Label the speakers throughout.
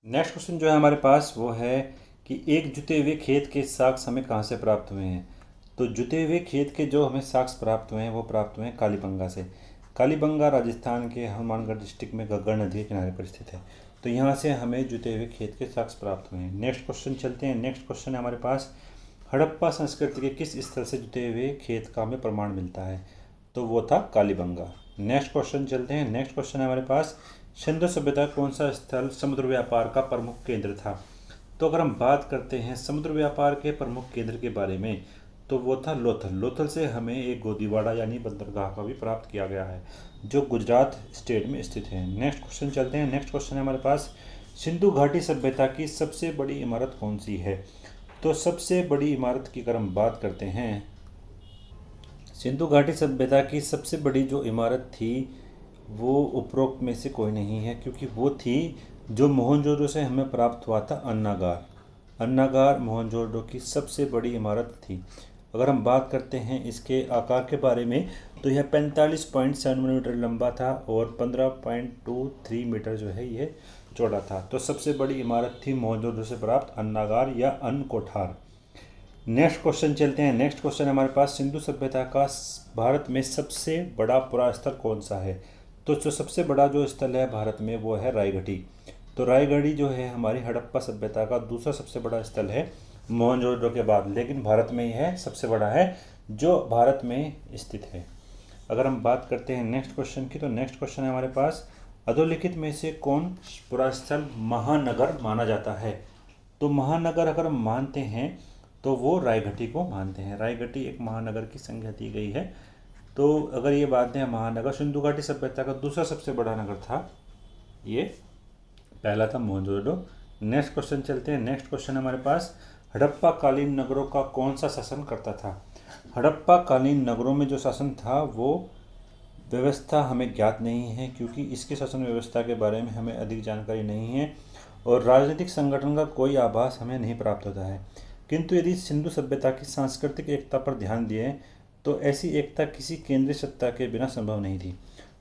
Speaker 1: Next question जो है हमारे पास वो है कि एक जुते हुए खेत के साक्ष हमें कहाँ से प्राप्त हुए हैं। तो जुते हुए खेत के जो हमें साक्ष प्राप्त हुए हैं वो प्राप्त हुए हैं कालीबंगा से। कालीबंगा राजस्थान के हनुमानगढ़ डिस्ट्रिक्ट में घग्गर नदी के किनारे पर स्थित है। तो यहाँ से हमें जुते हुए खेत के साक्ष प्राप्त हुए हैं। नेक्स्ट क्वेश्चन चलते हैं। नेक्स्ट क्वेश्चन है हमारे पास, हड़प्पा संस्कृति के किस स्थल से जुते हुए खेत का हमें प्रमाण मिलता है। तो वो था कालीबंगा। नेक्स्ट क्वेश्चन चलते हैं। नेक्स्ट क्वेश्चन है हमारे पास, सिंधु सभ्यता कौन सा स्थल समुद्र व्यापार का प्रमुख केंद्र था। तो अगर हम बात करते हैं समुद्र व्यापार के प्रमुख केंद्र के बारे में, तो वो था लोथल। लोथल से हमें एक गोदीवाड़ा यानी बंदरगाह का भी प्राप्त किया गया है, जो गुजरात स्टेट में स्थित है। नेक्स्ट क्वेश्चन चलते हैं। नेक्स्ट क्वेश्चन है हमारे पास, सिंधु घाटी सभ्यता की सबसे बड़ी इमारत कौन सी है। तो सबसे बड़ी इमारत की अगर हम बात करते हैं, सिंधु घाटी सभ्यता की सबसे बड़ी जो इमारत थी वो उपरोक्त में से कोई नहीं है, क्योंकि वो थी जो मोहनजोदड़ो से हमें प्राप्त हुआ था, अन्नागार। अन्नागार मोहनजोदड़ो की सबसे बड़ी इमारत थी। अगर हम बात करते हैं इसके आकार के बारे में, तो यह 45.7 मीटर लंबा था और 15.23 मीटर जो है ये चौड़ा था। तो सबसे बड़ी इमारत थी मोहनजोदड़ो से प्राप्त अन्नागार या अन्न कोठार। नेक्स्ट क्वेश्चन चलते हैं। नेक्स्ट क्वेश्चन है हमारे पास, सिंधु सभ्यता का भारत में सबसे बड़ा पुरास्थल कौन सा है। तो जो सबसे बड़ा जो स्थल है भारत में वो है रायगढ़ी। तो रायगढ़ी जो है हमारी हड़प्पा सभ्यता का दूसरा सबसे बड़ा स्थल है मोहनजोदड़ो के बाद, लेकिन भारत में यह सबसे बड़ा है जो भारत में स्थित है। अगर हम बात करते हैं नेक्स्ट क्वेश्चन की, तो नेक्स्ट क्वेश्चन है हमारे पास, अधोलिखित में से कौन पुरास्थल महानगर माना जाता है। तो महानगर अगर हम मानते हैं तो वो रायगढ़ी को मानते हैं। रायगढ़ी एक महानगर की संज्ञा दी गई है। तो अगर ये बात है महानगर, सिंधु घाटी सभ्यता का दूसरा सबसे बड़ा नगर था ये, पहला था मोहनजोदड़ो। नेक्स्ट क्वेश्चन चलते हैं। नेक्स्ट क्वेश्चन हमारे पास, हड़प्पा कालीन नगरों का कौन सा शासन करता था। हड़प्पा कालीन नगरों में जो शासन था वो व्यवस्था हमें ज्ञात नहीं है, क्योंकि इसके शासन व्यवस्था के बारे में हमें अधिक जानकारी नहीं है और राजनीतिक संगठन का कोई आभास हमें नहीं प्राप्त होता है। किंतु यदि सिंधु सभ्यता की सांस्कृतिक एकता पर ध्यान दिए तो ऐसी एकता किसी केंद्रीय सत्ता के बिना संभव नहीं थी।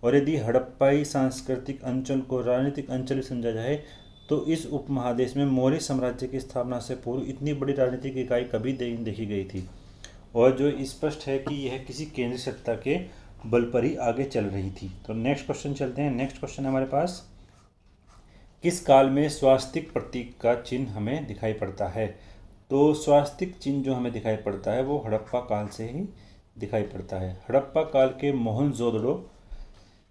Speaker 1: और यदि हड़प्पाई सांस्कृतिक अंचल को राजनीतिक अंचल भी समझा जाए तो इस उपमहादेश में मौर्य साम्राज्य की स्थापना से पूर्व इतनी बड़ी राजनीतिक इकाई कभी देखी गई थी, और जो स्पष्ट है कि यह किसी केंद्रीय सत्ता के बल पर ही आगे चल रही थी। तो नेक्स्ट क्वेश्चन चलते हैं। नेक्स्ट क्वेश्चन हमारे पास, किस काल में स्वास्तिक प्रतीक का चिन्ह हमें दिखाई पड़ता है। तो स्वास्तिक चिन्ह जो हमें दिखाई पड़ता है वो हड़प्पा काल से ही दिखाई पड़ता है। हड़प्पा काल के मोहनजोदड़ो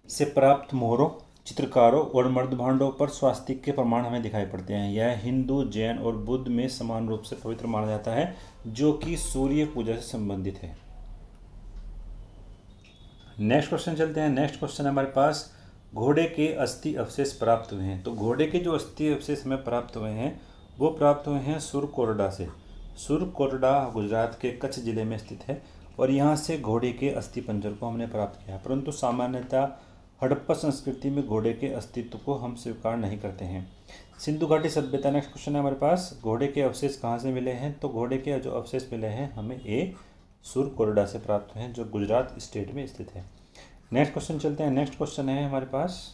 Speaker 1: से प्राप्त मोहरों, चित्रकारों और मर्दभांडों पर स्वास्तिक के प्रमाण हमें दिखाई पड़ते हैं। यह हिंदू, जैन और बुद्ध में समान रूप से पवित्र माना जाता है, जो कि सूर्य पूजा से संबंधित है। नेक्स्ट क्वेश्चन चलते हैं। नेक्स्ट क्वेश्चन हमारे पास, घोड़े के अस्थि अवशेष प्राप्त हुए हैं। तो घोड़े के जो अस्थि अवशेष हमें प्राप्त हुए हैं वो प्राप्त हुए हैं सुरकोटड़ा से। सुरकोटड़ा गुजरात के कच्छ जिले में स्थित है और यहाँ से घोड़े के अस्थि पंजर को हमने प्राप्त किया। परंतु सामान्यतः हड़प्पा संस्कृति में घोड़े के अस्तित्व को हम स्वीकार नहीं करते हैं। सिंधु घाटी सभ्यता, नेक्स्ट क्वेश्चन है हमारे पास, घोड़े के अवशेष कहाँ से मिले हैं। तो घोड़े के जो अवशेष मिले हैं हमें ए सुरकोटड़ा से प्राप्त हुए हैं, जो गुजरात स्टेट में स्थित है। नेक्स्ट क्वेश्चन चलते हैं। नेक्स्ट क्वेश्चन है हमारे पास,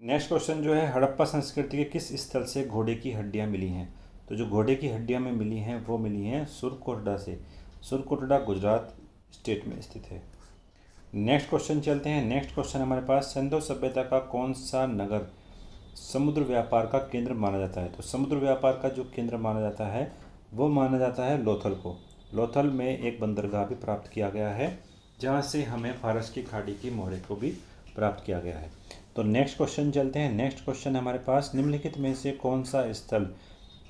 Speaker 1: नेक्स्ट क्वेश्चन जो है, हड़प्पा संस्कृति के किस स्थल से घोड़े की हड्डियां मिली हैं। तो जो घोड़े की हड्डियां में मिली हैं वो मिली हैं सुरकोटड़ा से। सुरकोटड़ा गुजरात स्टेट में स्थित है। नेक्स्ट क्वेश्चन चलते हैं। नेक्स्ट क्वेश्चन हमारे पास, सिंधु सभ्यता का कौन सा नगर समुद्र व्यापार का केंद्र माना जाता है। तो समुद्र व्यापार का जो केंद्र माना जाता है वो माना जाता है लोथल को। लोथल में एक बंदरगाह भी प्राप्त किया गया है, जहाँ से हमें फारस की खाड़ी की मोहरे को भी प्राप्त किया गया है। तो नेक्स्ट क्वेश्चन चलते हैं। नेक्स्ट क्वेश्चन हमारे पास, निम्नलिखित में से कौन सा स्थल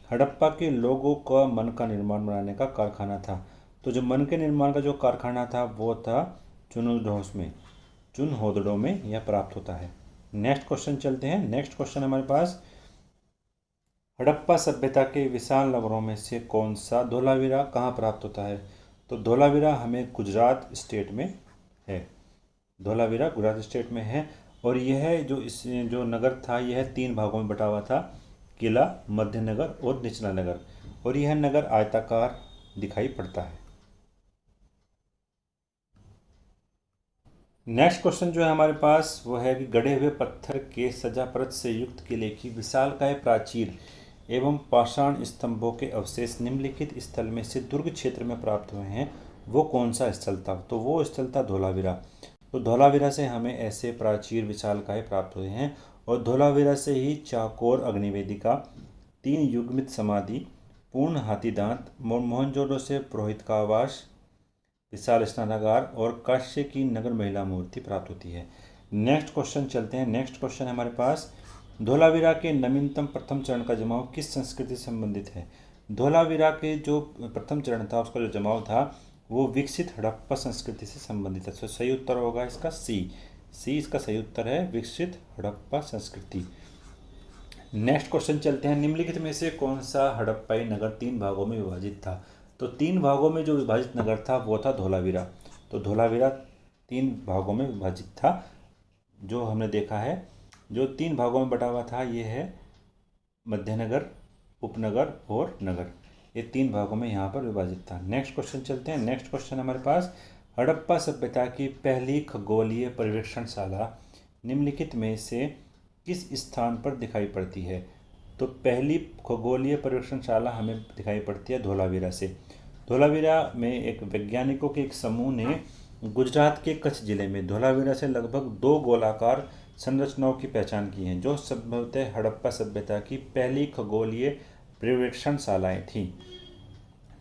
Speaker 1: हड़प्पा के लोगों का मन का निर्माण बनाने का कारखाना था। तो जो मन के निर्माण का जो कारखाना था वो था चुनहोदड़ो में यह प्राप्त होता है। नेक्स्ट क्वेश्चन चलते हैं। नेक्स्ट क्वेश्चन हमारे पास, हड़प्पा सभ्यता के विशाल नगरों में से कौन सा धोलावीरा कहाँ प्राप्त होता है। तो धोलावीरा हमें गुजरात स्टेट में है। धोलावीरा गुजरात स्टेट में है और यह जो नगर था यह 3 भागों में बटा हुआ था, किला, मध्य नगर और निचला नगर, और यह नगर आयताकार दिखाई पड़ता है। नेक्स्ट क्वेश्चन जो है हमारे पास वो है कि गढ़े हुए पत्थर के सजा परत से युक्त किले की विशालकाय प्राचीर एवं पाषाण स्तंभों के अवशेष निम्नलिखित स्थल में से दुर्ग क्षेत्र में प्राप्त हुए हैं, वो कौन सा स्थल था? तो वो स्थल था धोलावीरा। तो धोलावीरा से हमें ऐसे प्राचीर विशालकाय प्राप्त हुए हैं और धोलावीरा से ही चाकोर अग्निवेदिका, 3 युग्मित समाधि, पूर्ण हाथीदांत, मोहनजोदड़ो से पुरोहित का आवास, विशाल स्नानागार और काश्य की नगर महिला मूर्ति प्राप्त होती है। नेक्स्ट क्वेश्चन चलते हैं। नेक्स्ट क्वेश्चन हमारे पास, धोलावीरा के नवीनतम प्रथम चरण का जमाव किस संस्कृति से संबंधित है? धोलावीरा के जो प्रथम चरण था उसका जो जमाव था वो विकसित हड़प्पा संस्कृति से संबंधित है। तो सही उत्तर होगा इसका सी इसका सही उत्तर है, विकसित हड़प्पा संस्कृति। नेक्स्ट क्वेश्चन चलते हैं। निम्नलिखित में से कौन सा हड़प्पाई नगर 3 भागों में विभाजित था? तो 3 भागों में जो विभाजित नगर था वो था धोलावीरा। तो धोलावीरा 3 भागों में विभाजित था, जो हमने देखा है। जो 3 भागों में बटा हुआ था ये है मध्यनगर, उपनगर और नगर। ये 3 भागों में यहाँ पर विभाजित था। नेक्स्ट क्वेश्चन चलते हैं। नेक्स्ट क्वेश्चन हमारे पास, हड़प्पा सभ्यता की पहली खगोलीय पर्यवेक्षणशाला निम्नलिखित में से किस स्थान पर दिखाई पड़ती है? तो पहली खगोलीय पर्यवेक्षणशाला हमें दिखाई पड़ती है धोलावीरा से। धोलावीरा में एक वैज्ञानिकों के एक समूह ने गुजरात के कच्छ जिले में धोलावीरा से लगभग 2 गोलाकार संरचनाओं की पहचान की है, जो संभवतः हड़प्पा सभ्यता की पहली खगोलीय पर्यवेक्षणशालाएं थीं।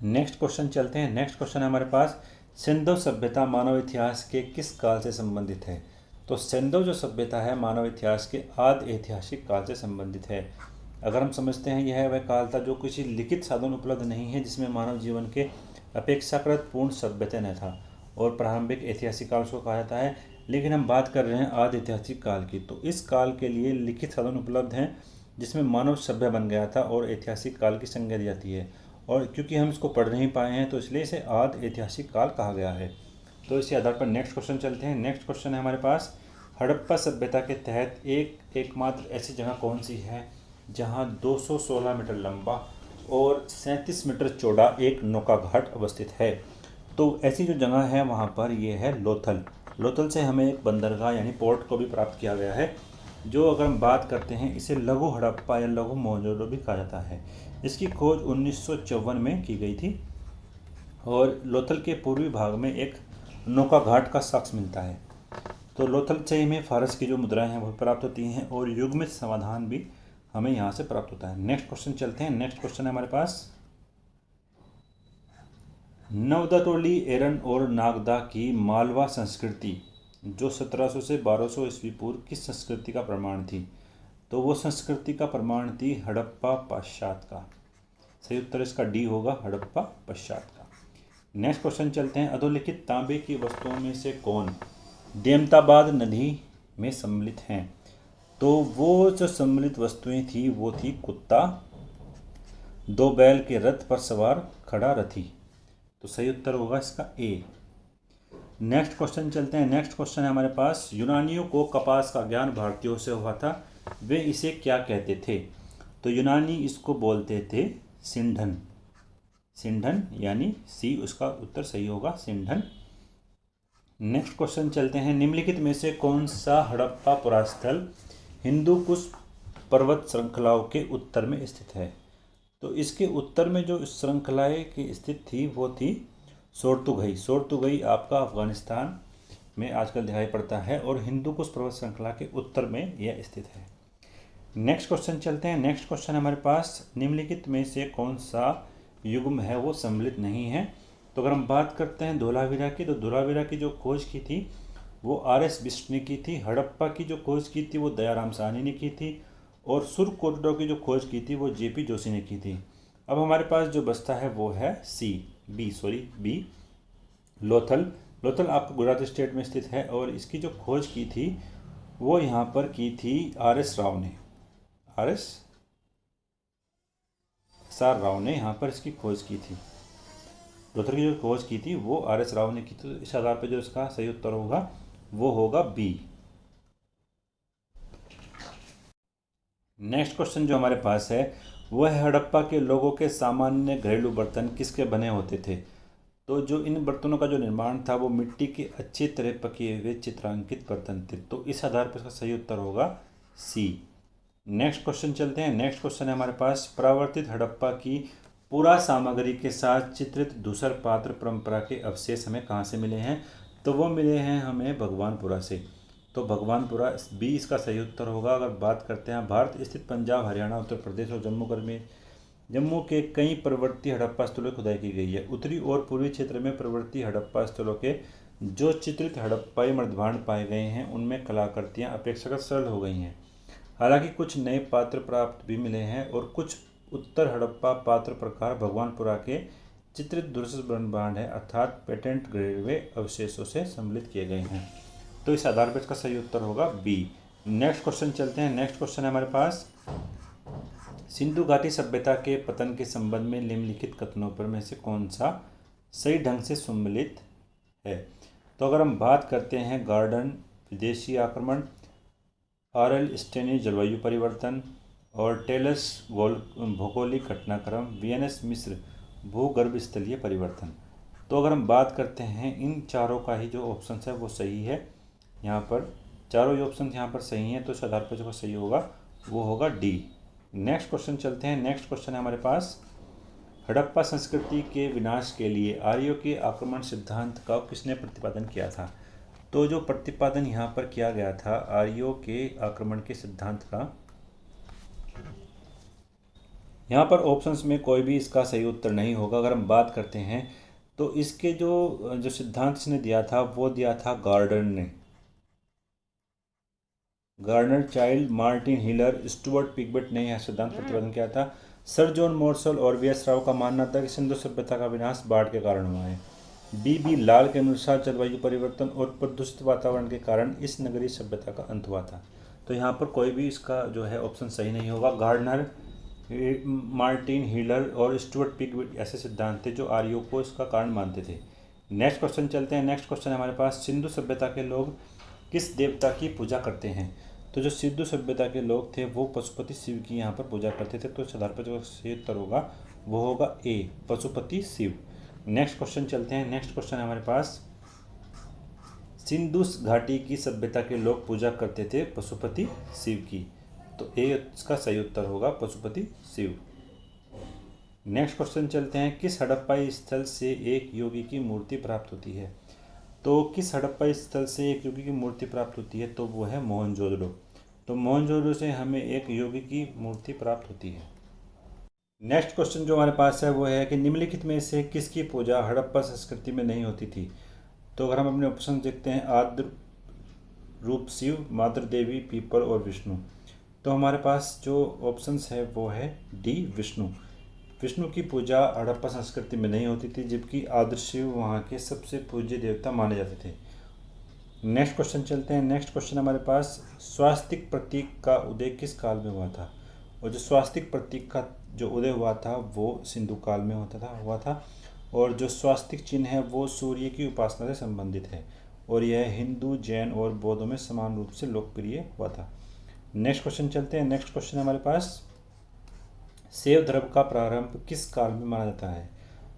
Speaker 1: नेक्स्ट क्वेश्चन चलते हैं। नेक्स्ट क्वेश्चन हमारे पास, सिंधु सभ्यता मानव इतिहास के किस काल से संबंधित है? तो सिंधु जो सभ्यता है मानव इतिहास के आदि ऐतिहासिक काल से संबंधित है। अगर हम समझते हैं यह वह काल था जो किसी लिखित साधन उपलब्ध नहीं है, जिसमें मानव जीवन के अपेक्षाकृत पूर्ण सभ्यता न था, और प्रारंभिक ऐतिहासिक काल उसको कहा जाता है। लेकिन हम बात कर रहे हैं आदि ऐतिहासिक काल की, तो इस काल के लिए लिखित साधन उपलब्ध हैं जिसमें मानव सभ्य बन गया था और ऐतिहासिक काल की संज्ञा दी जाती है। और क्योंकि हम इसको पढ़ नहीं पाए हैं तो इसलिए इसे आदि ऐतिहासिक काल कहा गया है। तो इसी आधार पर नेक्स्ट क्वेश्चन चलते हैं। नेक्स्ट क्वेश्चन है हमारे पास, हड़प्पा सभ्यता के तहत एकमात्र ऐसी जगह कौन सी है जहां 216 मीटर लंबा और 37 मीटर चौड़ा एक नौका घाट अवस्थित है? तो ऐसी जो जगह है वहाँ पर ये है लोथल। लोथल से हमें एक बंदरगाह यानी पोर्ट को भी प्राप्त किया गया है, जो अगर हम बात करते हैं इसे लघु हड़प्पा या लघु मोहनजोदड़ो भी कहा जाता है। इसकी खोज 1954 में की गई थी और लोथल के पूर्वी भाग में एक नौका घाट का साक्ष्य मिलता है। तो लोथल से हमें फारस की जो मुद्राएं हैं वो प्राप्त होती हैं और युग्मित समाधान भी हमें यहाँ से प्राप्त होता है। नेक्स्ट क्वेश्चन चलते हैं। नेक्स्ट क्वेश्चन है हमारे पास, नवदतोली, एरन और नागदा की मालवा संस्कृति जो 1700 से 1200 ईस्वी पूर्व किस संस्कृति का प्रमाण थी? तो वो संस्कृति का प्रमाण थी हड़प्पा पश्चात का। सही उत्तर इसका डी होगा, हड़प्पा पश्चात का। नेक्स्ट क्वेश्चन चलते हैं। अधोलिखित तांबे की वस्तुओं में से कौन देमताबाद नदी में सम्मिलित हैं? तो वो जो सम्मिलित वस्तुएं थी वो थी कुत्ता, 2 बैल के रथ पर सवार खड़ा रथी। तो सही उत्तर होगा इसका ए। नेक्स्ट क्वेश्चन चलते हैं। नेक्स्ट क्वेश्चन है हमारे पास, यूनानियों को कपास का ज्ञान भारतीयों से हुआ था, वे इसे क्या कहते थे? तो यूनानी इसको बोलते थे सिंधन। सिंधन यानी सी उसका उत्तर सही होगा, सिंधन। नेक्स्ट क्वेश्चन चलते हैं। निम्नलिखित में से कौन सा हड़प्पा पुरास्थल हिंदू कुश पर्वत श्रृंखलाओं के उत्तर में स्थित है? तो इसके उत्तर में जो श्रृंखलाएं की स्थित थी वो थी सोरतुगई। सोरतुगई आपका अफगानिस्तान में आजकल दिखाई पड़ता है और हिंदू कुश पर्वत श्रृंखला के उत्तर में यह स्थित है। नेक्स्ट क्वेश्चन चलते हैं। नेक्स्ट क्वेश्चन हमारे पास, निम्नलिखित में से कौन सा युग्म है वो सम्मिलित नहीं है? तो अगर हम बात करते हैं धोलावीरा की, तो धोलावीरा की जो खोज की थी वो आर.एस. बिष्ट ने की थी। हड़प्पा की जो खोज की थी वो दयाराम साहनी ने की थी और सुरकोटडा की जो खोज की थी वो जे.पी. जोशी ने की थी। अब हमारे पास जो बचता है वो है बी, लोथल। लोथल आपको गुजरात स्टेट में स्थित है और इसकी जो खोज की थी वो यहाँ पर की थी आर.एस. राव ने। आर राव ने यहाँ पर इसकी खोज की थी। लोथल की जो खोज की थी वो आर.एस. राव ने की थी। तो इस आधार पर जो इसका सही उत्तर होगा वो होगा बी। नेक्स्ट क्वेश्चन जो हमारे पास है वो है, हड़प्पा के लोगों के सामान्य घरेलू बर्तन किसके बने होते थे? तो जो इन बर्तनों का जो निर्माण था वो मिट्टी के अच्छी तरह पके हुए चित्रांकित बर्तन थे। तो इस आधार पर इसका सही उत्तर होगा सी। नेक्स्ट क्वेश्चन चलते हैं। नेक्स्ट क्वेश्चन है हमारे पास, परावर्तित हड़प्पा की पुरा सामग्री के साथ चित्रित धूसर पात्र परंपरा के अवशेष हमें कहाँ से मिले हैं? तो वो मिले हैं हमें भगवानपुरा से। तो भगवानपुरा बी इसका सही उत्तर होगा। अगर बात करते हैं भारत स्थित पंजाब, हरियाणा, उत्तर प्रदेश और जम्मू के कई प्रवर्ती हड़प्पा स्थलों की खुदाई की गई है। उत्तरी और पूर्वी क्षेत्र में प्रवर्ती हड़प्पा स्थलों के जो चित्रित हड़प्पाई मृदभांड पाए गए हैं उनमें कलाकृतियाँ अपेक्षाकृत सरल हो गई हैं। हालांकि कुछ नए पात्र प्राप्त भी मिले हैं और कुछ उत्तर हड़प्पा पात्र प्रकार भगवानपुरा के चित्रित दुर्लभ मृदभांड है, अर्थात पेटेंट ग्रेड हुए अवशेषों से सम्मिलित किए गए हैं। तो इस आधार पर इसका सही उत्तर होगा बी। नेक्स्ट क्वेश्चन चलते हैं। नेक्स्ट क्वेश्चन है हमारे पास, सिंधु घाटी सभ्यता के पतन के संबंध में निम्नलिखित कथनों पर में से कौन सा सही ढंग से सम्मिलित है? तो अगर हम बात करते हैं गार्डन विदेशी आक्रमण, आर.एल. स्टेनी जलवायु परिवर्तन और टेलस भौगोलिक घटनाक्रम, वी.एन.एस. मिश्र भूगर्भ स्थलीय परिवर्तन। तो अगर हम बात करते हैं इन चारों का ही जो ऑप्शन है वो सही है। यहाँ पर चारों ही ऑप्शन यहाँ पर सही हैं, तो इस आधार पर जो सही होगा वो होगा डी। नेक्स्ट क्वेश्चन चलते हैं। नेक्स्ट क्वेश्चन है हमारे पास, हड़प्पा संस्कृति के विनाश के लिए आर्यों के आक्रमण सिद्धांत का किसने प्रतिपादन किया था? तो जो प्रतिपादन यहाँ पर किया गया था आर्यों के आक्रमण के सिद्धांत का, यहाँ पर ऑप्शंस में कोई भी इसका सही उत्तर नहीं होगा। अगर हम बात करते हैं तो इसके जो सिद्धांत इसने दिया था वो दिया था गार्डनर ने। Gardner, Child, Martin Hiller, Stuart Piggott ने यह सिद्धांत प्रतिपादन किया था। सर जॉन मोर्सल और वी.एस. राव का मानना था कि सिंधु सभ्यता का विनाश बाढ़ के कारण हुआ है। बी लाल के अनुसार जलवायु परिवर्तन और प्रदूषित वातावरण के कारण इस नगरीय सभ्यता का अंत हुआ था। तो यहाँ पर कोई भी इसका जो है ऑप्शन सही नहीं होगा। गार्डनर, मार्टिन हिलर और स्टुअर्ट पिगबट ऐसे सिद्धांत थे जो आर्यों को इसका कारण मानते थे। नेक्स्ट क्वेश्चन चलते हैं। नेक्स्ट क्वेश्चन हमारे पास, सिंधु सभ्यता के लोग किस देवता की पूजा करते हैं? तो जो सिंधु सभ्यता के लोग थे वो पशुपति शिव की यहाँ पर पूजा करते थे। तो इस आधार पर जो सही उत्तर होगा वो होगा ए, पशुपति शिव। नेक्स्ट क्वेश्चन चलते हैं। नेक्स्ट क्वेश्चन हमारे पास, सिंधु घाटी की सभ्यता के लोग पूजा करते थे पशुपति शिव की। तो ए इसका सही उत्तर होगा पशुपति शिव। नेक्स्ट क्वेश्चन चलते हैं, किस हड़प्पाई स्थल से एक योगी की मूर्ति प्राप्त होती है? तो किस हड़प्पा स्थल से एक योगी की मूर्ति प्राप्त होती है? तो वो है मोहनजोदड़ो। तो मोहनजोदड़ो से हमें एक योगी की मूर्ति प्राप्त होती है। नेक्स्ट क्वेश्चन जो हमारे पास है वो है कि निम्नलिखित में से किसकी पूजा हड़प्पा संस्कृति में नहीं होती थी? तो अगर हम अपने ऑप्शन देखते हैं, आद्र रूप शिव, माद्र देवी, पीपल और विष्णु। तो हमारे पास जो ऑप्शंस है वो है डी, विष्णु। विष्णु की पूजा हड़प्पा संस्कृति में नहीं होती थी, जबकि आद्र शिव वहाँ के सबसे पूज्य देवता माने जाते थे। नेक्स्ट क्वेश्चन चलते हैं। नेक्स्ट क्वेश्चन हमारे पास, स्वास्तिक प्रतीक का उदय किस काल में हुआ था? और जो स्वास्तिक प्रतीक का जो उदय हुआ था वो सिंधु काल में हुआ था। और जो स्वास्तिक चिन्ह है वो सूर्य की उपासना से संबंधित है और यह हिंदू, जैन और बौद्धों में समान रूप से लोकप्रिय हुआ था। नेक्स्ट क्वेश्चन चलते हैं। नेक्स्ट क्वेश्चन हमारे पास, शैव धर्म का प्रारंभ किस काल में माना जाता है?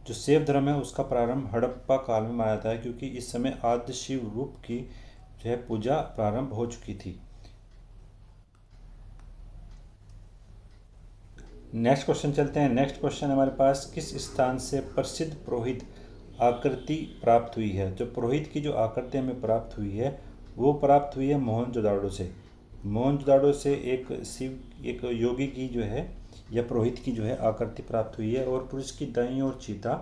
Speaker 1: जो शैव धर्म है उसका प्रारंभ हड़प्पा काल में माना जाता है, क्योंकि इस समय आद्य शिव रूप की जो है पूजा प्रारंभ हो चुकी थी। नेक्स्ट क्वेश्चन चलते हैं। नेक्स्ट क्वेश्चन हमारे पास, किस स्थान से प्रसिद्ध पुरोहित आकृति प्राप्त हुई है? जो पुरोहित की जो आकृति हमें प्राप्त हुई है वो प्राप्त हुई है मोहनजोदाड़ो से। मोहनजोदाड़ो से एक योगी की जो है या पुरोहित की जो है आकृति प्राप्त हुई है और पुरुष की दाईं ओर चीता,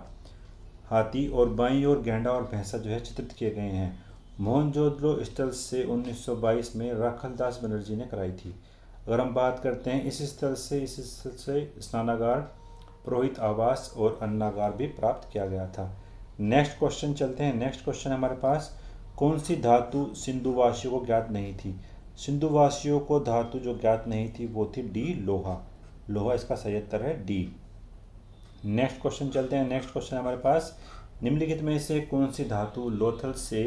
Speaker 1: हाथी और बाईं ओर गैंडा और भैंसा जो है चित्रित किए गए हैं। मोहनजोदड़ो स्थल से 1922 में राखलदास बनर्जी ने कराई थी। अगर हम बात करते हैं इस स्थल से स्नानागार, पुरोहित आवास और अन्नागार भी प्राप्त किया गया था। नेक्स्ट क्वेश्चन चलते हैं। नेक्स्ट क्वेश्चन हमारे पास, कौन सी धातु सिंधुवासियों को ज्ञात नहीं थी? सिंधुवासियों को धातु जो ज्ञात नहीं थी वो थी डी, लोहा। लोहा इसका सही उत्तर है डी। नेक्स्ट क्वेश्चन चलते हैं। नेक्स्ट क्वेश्चन हमारे पास, निम्नलिखित में से कौन सी धातु लोथल से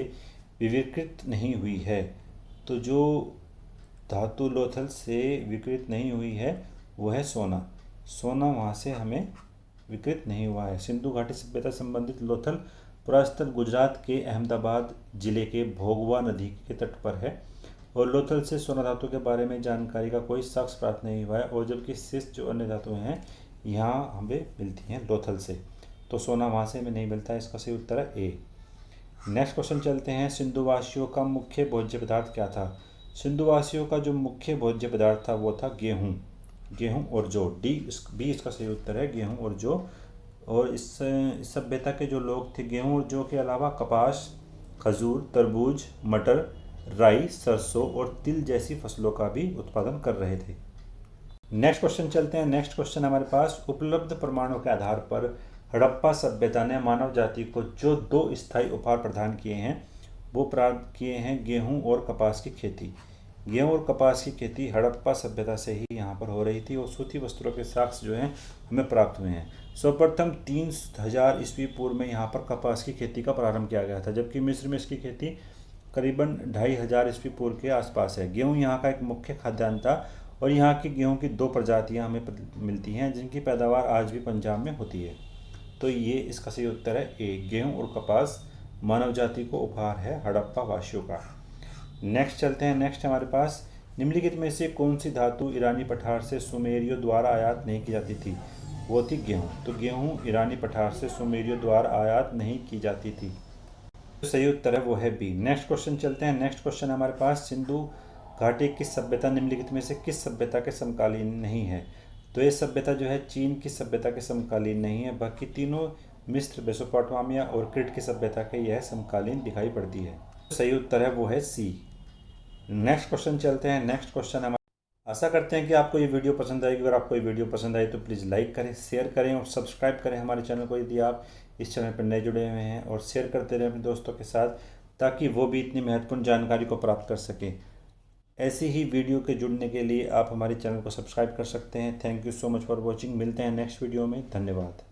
Speaker 1: विकृत नहीं हुई है? तो जो धातु लोथल से विकृत नहीं हुई है वो है सोना। सोना वहाँ से हमें विकृत नहीं हुआ है। सिंधु घाटी सभ्यता संबंधित लोथल पुरास्थल गुजरात के अहमदाबाद जिले के भोगवा नदी के तट पर है और लोथल से सोना धातु के बारे में जानकारी का कोई साक्ष प्राप्त नहीं हुआ है, और जबकि शेष जो अन्य धातुएं हैं यहाँ हमें मिलती हैं लोथल से, तो सोना वहाँ से हमें नहीं मिलता है। इसका सही उत्तर है ए। नेक्स्ट क्वेश्चन चलते हैं। सिंधुवासियों का मुख्य भोज्य पदार्थ क्या था? सिंधुवासियों का जो मुख्य भोज्य पदार्थ था वो था गेहूँ, गेहूँ और जौ। बी इसका सही उत्तर है, गेहूँ और जौ। और इस सभ्यता के जो लोग थे गेहूँ और जौ के अलावा कपास, खजूर, तरबूज, मटर, राई, सरसों और तिल जैसी फसलों का भी उत्पादन कर रहे थे। नेक्स्ट क्वेश्चन चलते हैं। नेक्स्ट क्वेश्चन हमारे पास, उपलब्ध प्रमाणों के आधार पर हड़प्पा सभ्यता ने मानव जाति को जो 2 स्थायी उपहार प्रदान किए हैं वो प्राप्त किए हैं गेहूं और कपास की खेती। गेहूं और कपास की खेती हड़प्पा सभ्यता से ही यहाँ पर हो रही थी और सूती वस्त्रों के साक्ष जो हैं हमें प्राप्त हुए हैं। सर्वप्रथम 3000 ईस्वी पूर्व में यहाँ पर कपास की खेती का प्रारंभ किया गया था, जबकि मिस्र में इसकी खेती करीबन 2500 ईस्वी पूर्व के आसपास है। गेहूँ यहाँ का एक मुख्य खाद्यान्न था और यहाँ की गेहूँ की 2 प्रजातियाँ हमें मिलती हैं जिनकी पैदावार आज भी पंजाब में होती है। तो ये इसका सही उत्तर है ए, गेहूँ और कपास मानव जाति को उपहार है हड़प्पा वासियों का। नेक्स्ट चलते हैं। नेक्स्ट हमारे पास, निम्नलिखित में से कौन सी धातु ईरानी पठार से सुमेरियों द्वारा आयात नहीं की जाती थी? वो थी गेहूँ। तो गेहूँ ईरानी पठार से सुमेरियों द्वारा आयात नहीं की जाती थी। तो सही उत्तर है वो है बी। नेक्स्ट क्वेश्चन चलते हैं। नेक्स्ट क्वेश्चन हमारे पास, सिंधु घाटी की सभ्यता निम्नलिखित में से किस सभ्यता के समकालीन नहीं है? तो ये सभ्यता जो है चीन की सभ्यता के समकालीन नहीं है, बाकी तीनों मिस्र, मेसोपोटामिया और क्रीट की सभ्यता के यह समकालीन दिखाई पड़ती है। तो सही उत्तर है वो है सी। नेक्स्ट क्वेश्चन चलते हैं। नेक्स्ट क्वेश्चन हमारे, आशा करते हैं कि आपको ये वीडियो पसंद आएगी। अगर आपको ये वीडियो पसंद आई तो प्लीज़ लाइक करें, शेयर करें और सब्सक्राइब करें हमारे चैनल को यदि आप इस चैनल पर नए जुड़े हुए हैं, और शेयर करते रहें अपने दोस्तों के साथ ताकि वो भी इतनी महत्वपूर्ण जानकारी को प्राप्त कर सकें। ऐसी ही वीडियो के जुड़ने के लिए आप हमारे चैनल को सब्सक्राइब कर सकते हैं। Thank you so much for watching. मिलते हैं नेक्स्ट वीडियो में। धन्यवाद।